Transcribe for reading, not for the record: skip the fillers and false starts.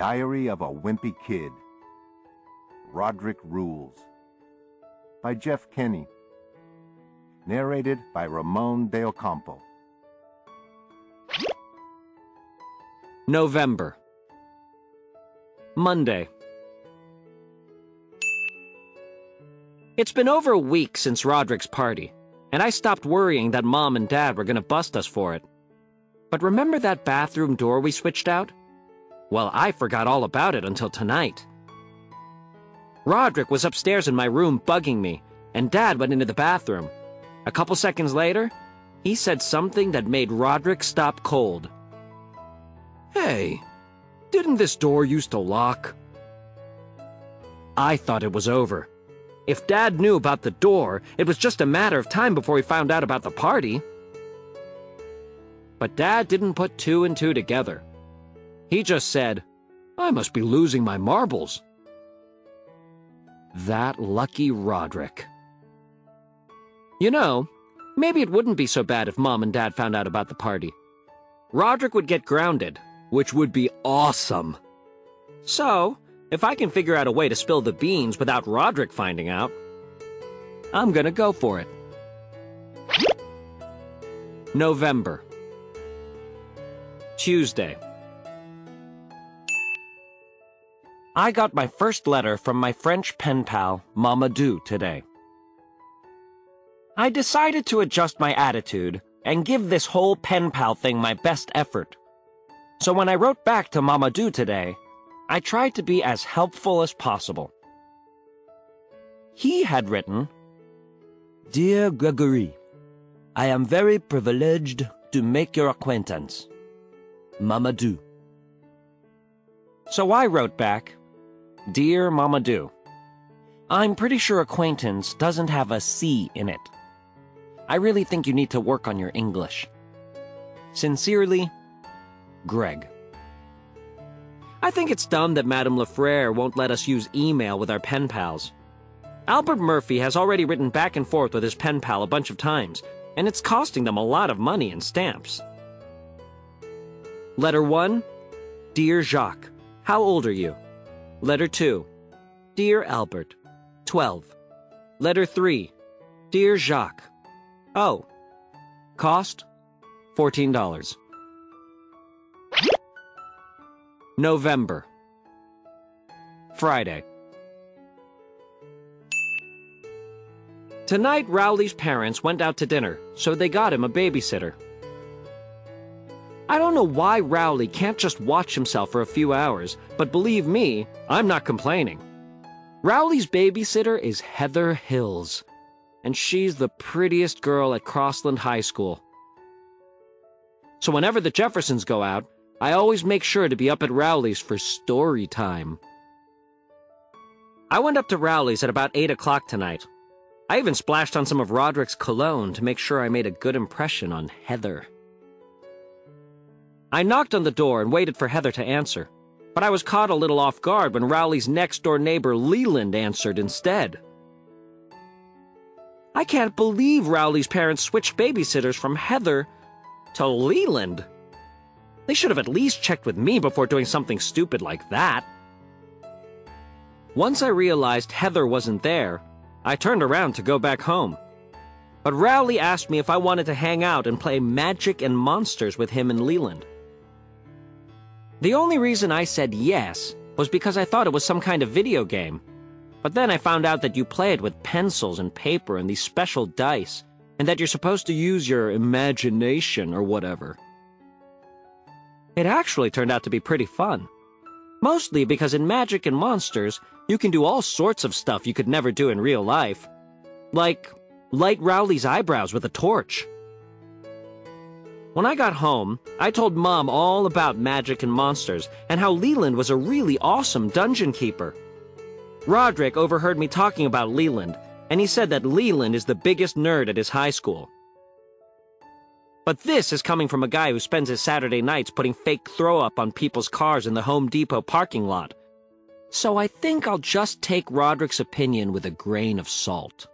Diary of a Wimpy Kid. Rodrick Rules. By Jeff Kenny. Narrated by Ramon de Ocampo. November. Monday. It's been over a week since Rodrick's party, and I stopped worrying that Mom and Dad were going to bust us for it. But remember that bathroom door we switched out? Well, I forgot all about it until tonight. Rodrick was upstairs in my room bugging me, and Dad went into the bathroom. A couple seconds later, he said something that made Rodrick stop cold. "Hey, didn't this door used to lock?" I thought it was over. If Dad knew about the door, it was just a matter of time before he found out about the party. But Dad didn't put two and two together. He just said, "I must be losing my marbles." That lucky Rodrick. You know, maybe it wouldn't be so bad if Mom and Dad found out about the party. Rodrick would get grounded, which would be awesome. So, if I can figure out a way to spill the beans without Rodrick finding out, I'm gonna go for it. November. Tuesday. I got my first letter from my French pen pal, Mamadou, today. I decided to adjust my attitude and give this whole pen pal thing my best effort. So when I wrote back to Mamadou today, I tried to be as helpful as possible. He had written, "Dear Gregory, I am very privileged to make your acquaintance. Mamadou." So I wrote back, "Dear Mamadou, I'm pretty sure acquaintance doesn't have a C in it. I really think you need to work on your English. Sincerely, Greg." I think it's dumb that Madame Lefrere won't let us use email with our pen pals. Albert Murphy has already written back and forth with his pen pal a bunch of times, and it's costing them a lot of money in stamps. Letter 1, Dear Jacques, how old are you? Letter 2, Dear Albert, 12. Letter 3, Dear Jacques. Oh. Cost, $14. November. Friday. Tonight, Rowley's parents went out to dinner, so they got him a babysitter. I don't know why Rowley can't just watch himself for a few hours, but believe me, I'm not complaining. Rowley's babysitter is Heather Hills, and she's the prettiest girl at Crossland High School. So whenever the Jeffersons go out, I always make sure to be up at Rowley's for story time. I went up to Rowley's at about 8 o'clock tonight. I even splashed on some of Rodrick's cologne to make sure I made a good impression on Heather. I knocked on the door and waited for Heather to answer, but I was caught a little off guard when Rowley's next-door neighbor Leland answered instead. I can't believe Rowley's parents switched babysitters from Heather to Leland. They should have at least checked with me before doing something stupid like that. Once I realized Heather wasn't there, I turned around to go back home. But Rowley asked me if I wanted to hang out and play Magic and Monsters with him and Leland. The only reason I said yes was because I thought it was some kind of video game. But then I found out that you play it with pencils and paper and these special dice, and that you're supposed to use your imagination or whatever. It actually turned out to be pretty fun. Mostly because in Magic and Monsters, you can do all sorts of stuff you could never do in real life. Like light Rowley's eyebrows with a torch. When I got home, I told Mom all about Magic and Monsters and how Leland was a really awesome dungeon keeper. Rodrick overheard me talking about Leland, and he said that Leland is the biggest nerd at his high school. But this is coming from a guy who spends his Saturday nights putting fake throw-up on people's cars in the Home Depot parking lot. So I think I'll just take Rodrick's opinion with a grain of salt.